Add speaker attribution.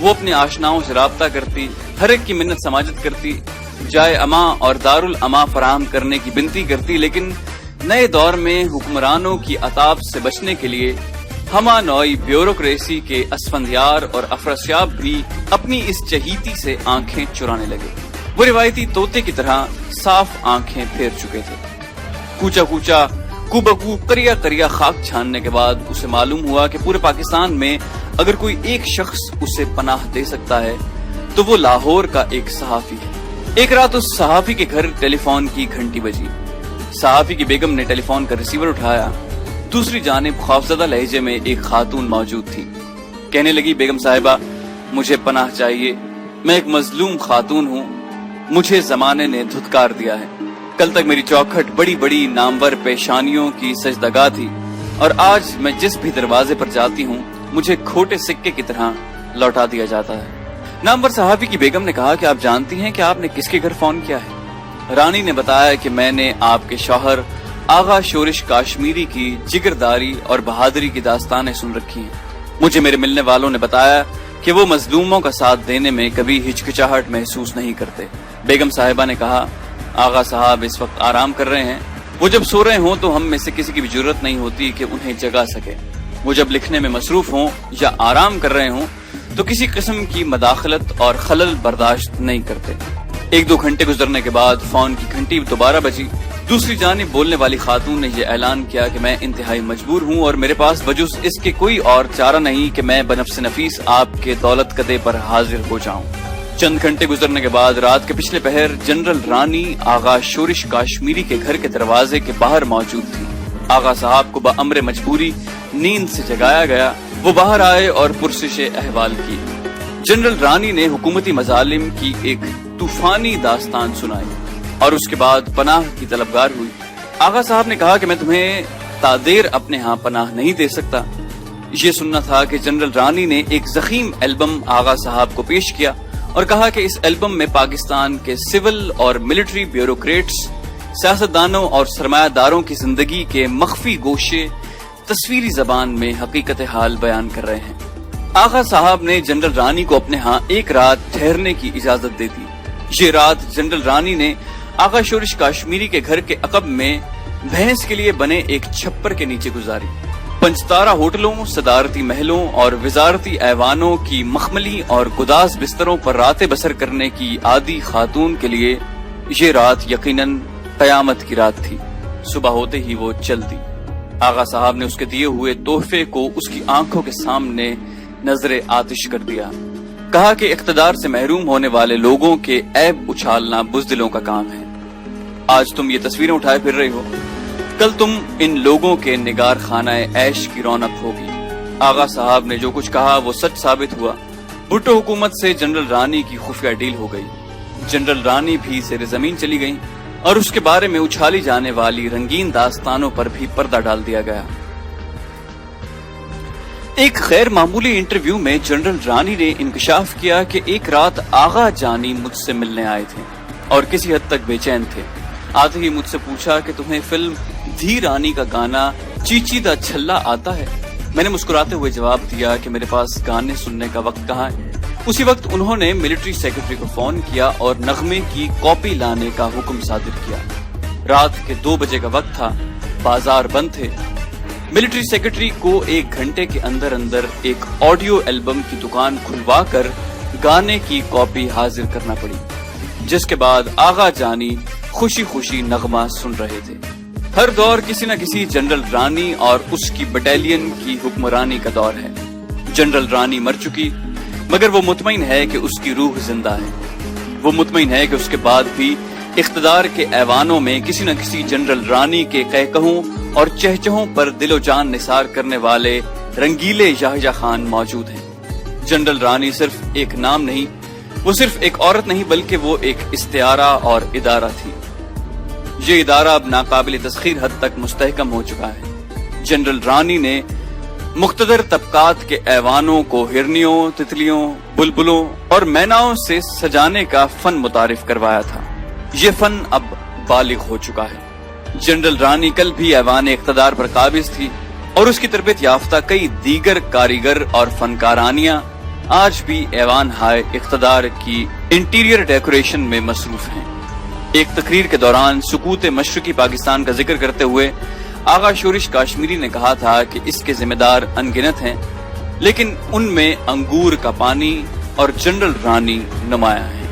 Speaker 1: وہ اپنے آشناؤں سے رابطہ کرتی، ہر ایک کی منت سماجت کرتی، جائے اما اور دارالعما فراہم کرنے کی بنتی کرتی، لیکن نئے دور میں حکمرانوں کی عطاب سے بچنے کے لیے ہمہ نوعی بیوروکریسی کے اسفندیار اور افراسیاب بھی اپنی اس چہیتی سے آنکھیں چرانے لگے۔ وہ روایتی طوطے کی طرح صاف آنکھیں پھیر چکے تھے۔ کوچا کوچا کو بکو کریا کریا خاک چھاننے کے بعد اسے معلوم ہوا کہ پورے پاکستان میں اگر کوئی ایک شخص اسے پناہ دے سکتا ہے تو وہ لاہور کا ایک صحافی ہے۔ ایک رات اس صحافی کے گھر ٹیلی فون کی گھنٹی بجی۔ صحافی کی بیگم نے ٹیلی فون کا ریسیور اٹھایا۔ دوسری جانب خوفزدہ لہجے میں ایک خاتون موجود تھی۔ کہنے لگی، بیگم صاحبہ مجھے پناہ چاہیے، میں ایک مظلوم خاتون ہوں، مجھے زمانے نے دھتکار دیا ہے۔ کل تک میری چوکھٹ بڑی بڑی نامور پیشانیوں کی سجدگاہ تھی، اور آج میں جس بھی دروازے پر جاتی ہوں مجھے کھوٹے سکے کی طرح لوٹا دیا جاتا ہے۔ نامور صحافی کی بیگم نے کہا کہ آپ جانتی ہیں کہ آپ نے کس کے گھر فون کیا ہے؟ رانی نے بتایا کہ میں نے آپ کے شوہر آغا شورش کاشمیری کی جگرداری اور بہادری کی داستانیں سن رکھی ہیں۔ مجھے میرے ملنے والوں نے بتایا کہ وہ مظلوموں کا ساتھ دینے میں کبھی ہچکچاہٹ محسوس نہیں کرتے۔ بیگم صاحبہ نے کہا، آغا صاحب اس وقت آرام کر رہے ہیں، وہ جب سو رہے ہوں تو ہم میں سے کسی کی بھی جرت نہیں ہوتی کہ انہیں جگا سکے۔ وہ جب لکھنے میں مصروف ہوں یا آرام کر رہے ہوں تو کسی قسم کی مداخلت اور خلل برداشت نہیں کرتے۔ 1-2 گھنٹے گزرنے کے بعد فون کی گھنٹی دوبارہ بجی۔ دوسری جانب بولنے والی خاتون نے یہ اعلان کیا کہ میں انتہائی مجبور ہوں اور میرے پاس بجز اس کے کوئی اور چارہ نہیں کہ میں بنفس نفیس آپ کے دولت کدے پر حاضر ہو جاؤں۔ چند گھنٹے گزرنے کے بعد رات کے پچھلے پہر جنرل رانی آغا شورش کاشمیری کے گھر کے دروازے کے باہر موجود تھی۔ آغا صاحب کو بامر مجبوری نیند سے جگایا گیا۔ وہ باہر آئے اور پرسش احوال کی۔ جنرل رانی نے حکومتی مظالم کی ایک طوفانی داستان سنائی اور اس کے بعد پناہ کی طلبگار ہوئی۔ آغا صاحب نے کہا کہ میں تمہیں تادیر اپنے ہاں پناہ نہیں دے سکتا۔ یہ سننا تھا کہ جنرل رانی نے ایک ضخیم البم آغا صاحب کو پیش کیا اور کہا کہ اس البم میں پاکستان کے سول اور ملٹری بیوروکریٹس، سیاستدانوں اور سرمایہ داروں کی زندگی کے مخفی گوشے تصویری زبان میں حقیقت حال بیان کر رہے ہیں۔ آغا صاحب نے جنرل رانی کو اپنے ہاں ایک رات ٹھہرنے کی اجازت دے دی۔ یہ رات جنرل رانی نے آغا شورش کاشمیری کے گھر کے عقب میں بھینس کے لیے بنے ایک چھپر کے نیچے گزاری۔ 5 ستارہ ہوٹلوں، صدارتی محلوں اور وزارتی ایوانوں کی مخملی اور گداز بستروں پر راتیں بسر کرنے کی عادی خاتون کے لیے یہ رات یقیناً قیامت کی رات تھی۔ صبح ہوتے ہی وہ چل دی۔ آغا صاحب نے اس کے دیے ہوئے تحفے کو اس کی آنکھوں کے سامنے نظر آتش کر دیا۔ کہا کہ اقتدار سے محروم ہونے والے لوگوں کے عیب اچھالنا بزدلوں کا کام ہے۔ آج تم یہ تصویریں اٹھائے پھر رہی ہو، کل تم ان لوگوں کے نگار خانہ عیش کی رونق ہوگی۔ آغا صاحب نے جو کچھ کہا وہ سچ ثابت ہوا۔ بھٹو حکومت سے جنرل رانی کی خفیہ ڈیل ہو گئی۔ جنرل رانی بھی زیر زمین چلی گئیں اور اس کے بارے میں اچھالی جانے والی رنگین داستانوں پر بھی پردہ ڈال دیا گیا۔ ایک غیر معمولی انٹرویو میں جنرل رانی نے انکشاف کیا کہ ایک رات آغا جانی مجھ سے ملنے آئے تھے اور کسی حد تک بے چین تھے۔ آتے ہی مجھ سے پوچھا کہ تمہیں فلم دھی رانی کا گانا چیچی دا چھلا آتا ہے؟ میں نے مسکراتے ہوئے جواب دیا کہ میرے پاس گانے سننے کا وقت کہاں ہے۔ اسی وقت انہوں نے ملٹری سیکرٹری کو فون کیا اور نغمے کی کاپی لانے کا حکم صادر کیا۔ رات کے 2 بجے کا وقت تھا، بازار بند تھے۔ ملٹری سیکرٹری کو 1 گھنٹے کے اندر اندر ایک آڈیو البم کی دکان کھلوا کر گانے کی کاپی حاضر کرنا پڑی، جس کے بعد آغا جانی خوشی خوشی نغمہ سن رہے تھے۔ ہر دور کسی نہ کسی جنرل رانی اور اس کی بٹالین کی حکمرانی کا دور ہے۔ جنرل رانی مر چکی، مگر وہ مطمئن ہے کہ اس کی روح زندہ ہے۔ وہ مطمئن ہے کہ اس کے بعد بھی اقتدار کے ایوانوں میں کسی نہ کسی جنرل رانی کے قہقہوں اور چہچہوں پر دل و جان نثار کرنے والے رنگیلے یحییٰ خان موجود ہیں۔ جنرل رانی صرف ایک نام نہیں، وہ صرف ایک عورت نہیں، بلکہ وہ ایک استعارہ اور ادارہ تھی۔ یہ ادارہ اب ناقابل تسخیر حد تک مستحکم ہو چکا ہے۔ جنرل رانی نے مقتدر طبقات کے ایوانوں کو ہرنیوں، تتلیوں، بلبلوں اور میناؤں سے سجانے کا فن متعارف کروایا تھا۔ یہ فن اب بالغ ہو چکا ہے۔ جنرل رانی کل بھی ایوان اقتدار پر قابض تھی اور اس کی تربیت یافتہ کئی دیگر کاریگر اور فنکارانیاں آج بھی ایوان ہائے اقتدار کی انٹیریئر ڈیکوریشن میں مصروف ہیں۔ ایک تقریر کے دوران سکوت مشرقی پاکستان کا ذکر کرتے ہوئے آغا شورش کاشمیری نے کہا تھا کہ اس کے ذمہ دار انگنت ہیں، لیکن ان میں انگور کا پانی اور جنرل رانی نمایاں ہیں۔